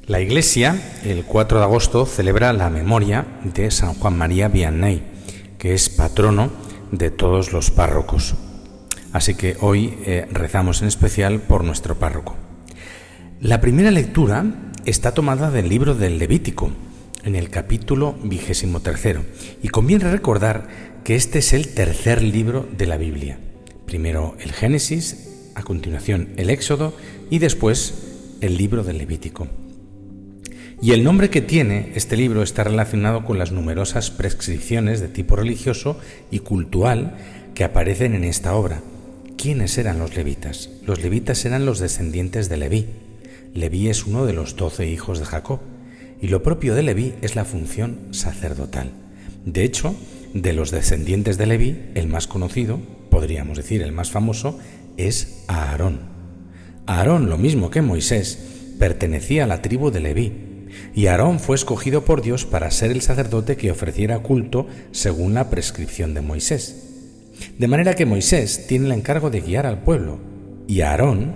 La Iglesia, el 4 de agosto, celebra la memoria de San Juan María Vianney, que es patrono de todos los párrocos. Así que hoy rezamos en especial por nuestro párroco. La primera lectura está tomada del libro del Levítico, en el capítulo 23, y conviene recordar que este es el tercer libro de la Biblia. Primero el Génesis, a continuación el Éxodo y después el libro del Levítico. Y el nombre que tiene este libro está relacionado con las numerosas prescripciones de tipo religioso y cultural que aparecen en esta obra. ¿Quiénes eran los levitas? Los levitas eran los descendientes de Leví. Leví es uno de los 12 hijos de Jacob, y lo propio de Leví es la función sacerdotal. De hecho, de los descendientes de Leví, el más conocido, podríamos decir el más famoso, es Aarón. Aarón, lo mismo que Moisés, pertenecía a la tribu de Leví, y Aarón fue escogido por Dios para ser el sacerdote que ofreciera culto según la prescripción de Moisés. De manera que Moisés tiene el encargo de guiar al pueblo, y Aarón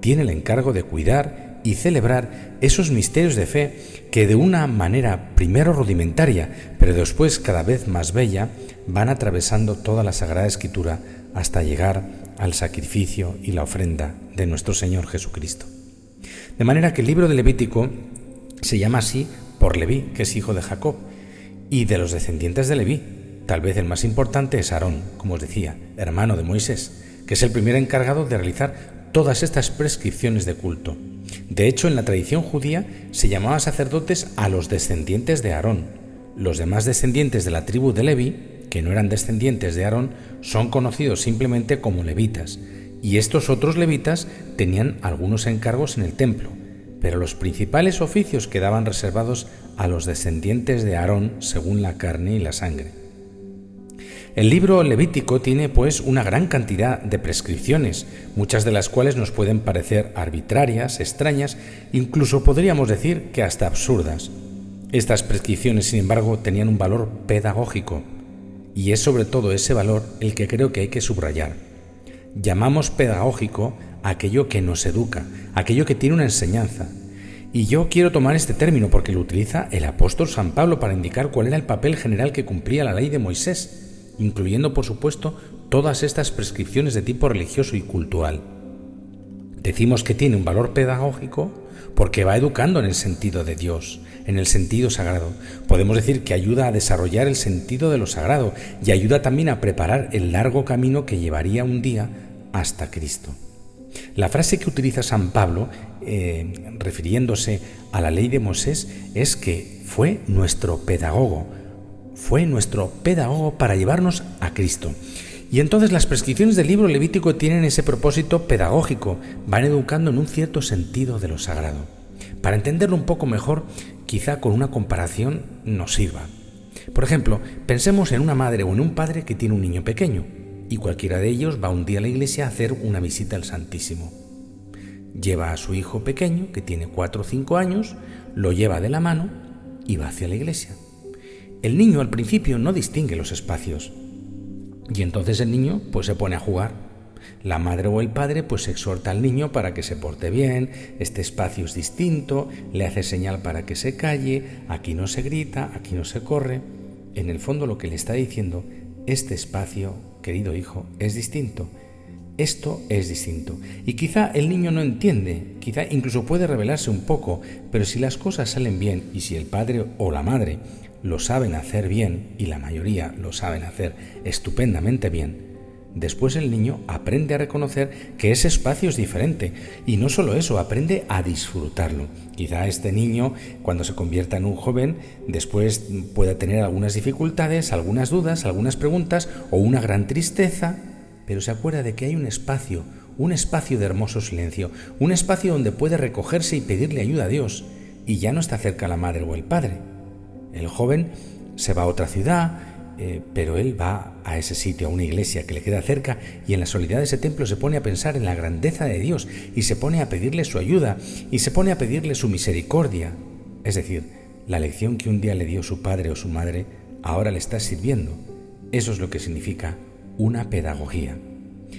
tiene el encargo de cuidar y celebrar esos misterios de fe que de una manera primero rudimentaria, pero después cada vez más bella, van atravesando toda la Sagrada Escritura hasta llegar al sacrificio y la ofrenda de nuestro Señor Jesucristo. De manera que el libro de Levítico se llama así por Leví, que es hijo de Jacob, y de los descendientes de Leví. Tal vez el más importante es Aarón, como os decía, hermano de Moisés, que es el primer encargado de realizar todas estas prescripciones de culto. De hecho, en la tradición judía se llamaba sacerdotes a los descendientes de Aarón. Los demás descendientes de la tribu de Leví, que no eran descendientes de Aarón, son conocidos simplemente como levitas, y estos otros levitas tenían algunos encargos en el templo, pero los principales oficios quedaban reservados a los descendientes de Aarón según la carne y la sangre. El libro levítico tiene pues una gran cantidad de prescripciones, muchas de las cuales nos pueden parecer arbitrarias, extrañas, incluso podríamos decir que hasta absurdas. Estas prescripciones, sin embargo, tenían un valor pedagógico, y es sobre todo ese valor el que creo que hay que subrayar. Llamamos pedagógico aquello que nos educa, aquello que tiene una enseñanza. Y yo quiero tomar este término porque lo utiliza el apóstol San Pablo para indicar cuál era el papel general que cumplía la ley de Moisés, incluyendo, por supuesto, todas estas prescripciones de tipo religioso y cultural. Decimos que tiene un valor pedagógico porque va educando en el sentido de Dios, en el sentido sagrado. Podemos decir que ayuda a desarrollar el sentido de lo sagrado y ayuda también a preparar el largo camino que llevaría un día hasta Cristo. La frase que utiliza San Pablo, refiriéndose a la ley de Moisés, es que fue nuestro pedagogo para llevarnos a Cristo. Y entonces las prescripciones del libro levítico tienen ese propósito pedagógico, van educando en un cierto sentido de lo sagrado. Para entenderlo un poco mejor, quizá con una comparación nos sirva. Por ejemplo, pensemos en una madre o en un padre que tiene un niño pequeño, y cualquiera de ellos va un día a la iglesia a hacer una visita al Santísimo. Lleva a su hijo pequeño, que tiene 4 o 5 años, lo lleva de la mano y va hacia la iglesia. El niño al principio no distingue los espacios, y entonces el niño pues se pone a jugar. La madre o el padre pues exhorta al niño para que se porte bien, este espacio es distinto, le hace señal para que se calle, aquí no se grita, aquí no se corre. En el fondo lo que le está diciendo, este espacio, querido hijo, es distinto. Esto es distinto. Y quizá el niño no entiende, quizá incluso puede rebelarse un poco, pero si las cosas salen bien y si el padre o la madre lo saben hacer bien, y la mayoría lo saben hacer estupendamente bien, después el niño aprende a reconocer que ese espacio es diferente y no solo eso, aprende a disfrutarlo. Quizá este niño, cuando se convierta en un joven, después pueda tener algunas dificultades, algunas dudas, algunas preguntas o una gran tristeza, pero se acuerda de que hay un espacio de hermoso silencio, un espacio donde puede recogerse y pedirle ayuda a Dios, y ya no está cerca la madre o el padre. El joven se va a otra ciudad, pero él va a ese sitio, a una iglesia que le queda cerca, y en la soledad de ese templo se pone a pensar en la grandeza de Dios y se pone a pedirle su ayuda y se pone a pedirle su misericordia. Es decir, la lección que un día le dio su padre o su madre, ahora le está sirviendo. Eso es lo que significa una pedagogía.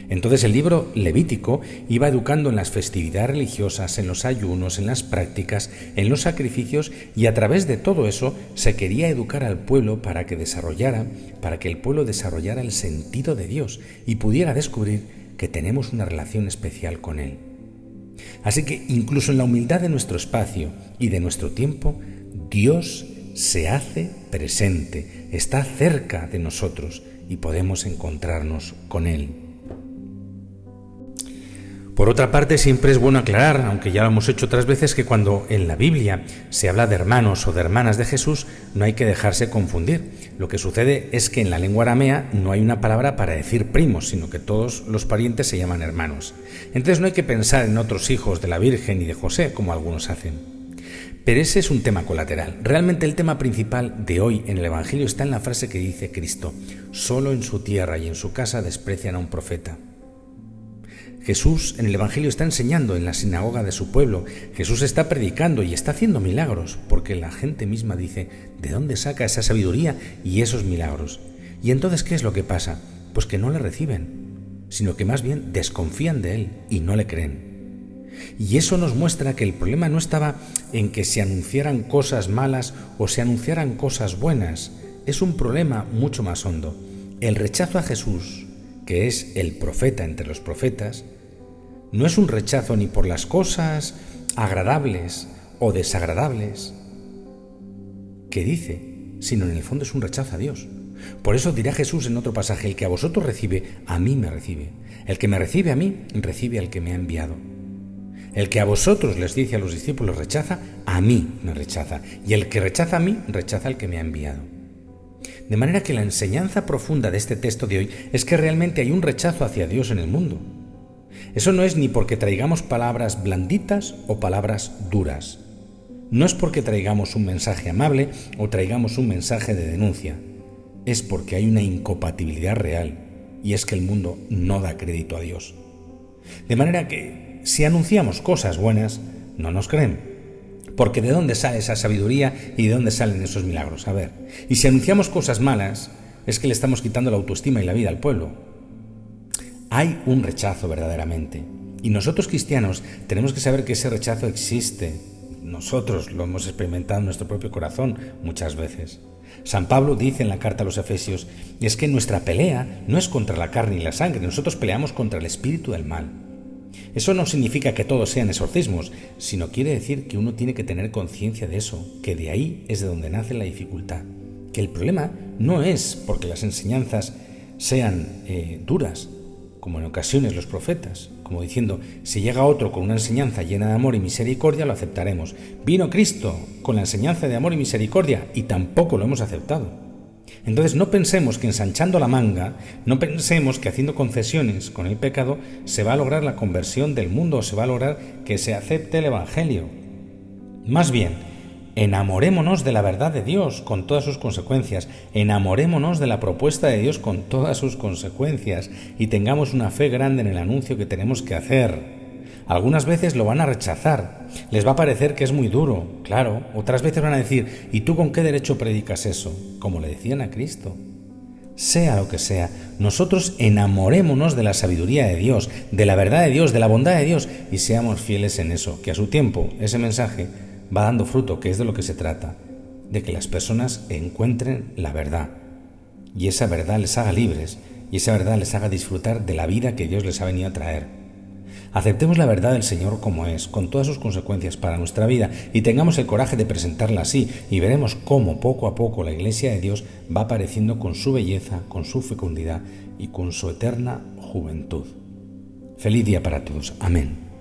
Entonces el libro Levítico iba educando en las festividades religiosas, en los ayunos, en las prácticas, en los sacrificios, y a través de todo eso se quería educar al pueblo para que el pueblo desarrollara el sentido de Dios y pudiera descubrir que tenemos una relación especial con Él. Así que incluso en la humildad de nuestro espacio y de nuestro tiempo, Dios se hace presente, está cerca de nosotros y podemos encontrarnos con Él. Por otra parte, siempre es bueno aclarar, aunque ya lo hemos hecho otras veces, que cuando en la Biblia se habla de hermanos o de hermanas de Jesús, no hay que dejarse confundir. Lo que sucede es que en la lengua aramea no hay una palabra para decir primos, sino que todos los parientes se llaman hermanos. Entonces no hay que pensar en otros hijos de la Virgen y de José, como algunos hacen. Pero ese es un tema colateral. Realmente el tema principal de hoy en el Evangelio está en la frase que dice Cristo: solo en su tierra y en su casa desprecian a un profeta. Jesús en el Evangelio está enseñando en la sinagoga de su pueblo. Jesús está predicando y está haciendo milagros, porque la gente misma dice: ¿de dónde saca esa sabiduría y esos milagros? Y entonces, ¿qué es lo que pasa? Pues que no le reciben, sino que más bien desconfían de él y no le creen. Y eso nos muestra que el problema no estaba en que se anunciaran cosas malas o se anunciaran cosas buenas. Es un problema mucho más hondo. El rechazo a Jesús, que es el profeta entre los profetas, no es un rechazo ni por las cosas agradables o desagradables que dice, sino en el fondo es un rechazo a Dios. Por eso dirá Jesús en otro pasaje: el que a vosotros recibe, a mí me recibe. El que me recibe a mí, recibe al que me ha enviado. El que a vosotros, les dice a los discípulos, rechaza, a mí me rechaza. Y el que rechaza a mí, rechaza al que me ha enviado. De manera que la enseñanza profunda de este texto de hoy es que realmente hay un rechazo hacia Dios en el mundo. Eso no es ni porque traigamos palabras blanditas o palabras duras. No es porque traigamos un mensaje amable o traigamos un mensaje de denuncia. Es porque hay una incompatibilidad real, y es que el mundo no da crédito a Dios. De manera que si anunciamos cosas buenas, no nos creen. Porque ¿de dónde sale esa sabiduría y de dónde salen esos milagros? A ver, y si anunciamos cosas malas, es que le estamos quitando la autoestima y la vida al pueblo. Hay un rechazo verdaderamente. Y nosotros cristianos tenemos que saber que ese rechazo existe. Nosotros lo hemos experimentado en nuestro propio corazón muchas veces. San Pablo dice en la carta a los Efesios: es que nuestra pelea no es contra la carne y la sangre, nosotros peleamos contra el espíritu del mal. Eso no significa que todos sean exorcismos, sino quiere decir que uno tiene que tener conciencia de eso, que de ahí es de donde nace la dificultad. Que el problema no es porque las enseñanzas sean duras, como en ocasiones los profetas, como diciendo: si llega otro con una enseñanza llena de amor y misericordia, lo aceptaremos. Vino Cristo con la enseñanza de amor y misericordia y tampoco lo hemos aceptado. Entonces no pensemos que ensanchando la manga, no pensemos que haciendo concesiones con el pecado se va a lograr la conversión del mundo o se va a lograr que se acepte el Evangelio. Más bien, enamorémonos de la verdad de Dios con todas sus consecuencias, enamorémonos de la propuesta de Dios con todas sus consecuencias y tengamos una fe grande en el anuncio que tenemos que hacer. Algunas veces lo van a rechazar, les va a parecer que es muy duro, claro, otras veces van a decir: ¿y tú con qué derecho predicas eso? Como le decían a Cristo. Sea lo que sea, nosotros enamorémonos de la sabiduría de Dios, de la verdad de Dios, de la bondad de Dios y seamos fieles en eso, que a su tiempo ese mensaje va dando fruto, que es de lo que se trata, de que las personas encuentren la verdad y esa verdad les haga libres y esa verdad les haga disfrutar de la vida que Dios les ha venido a traer. Aceptemos la verdad del Señor como es, con todas sus consecuencias para nuestra vida, y tengamos el coraje de presentarla así, y veremos cómo poco a poco la Iglesia de Dios va apareciendo con su belleza, con su fecundidad y con su eterna juventud. Feliz día para todos. Amén.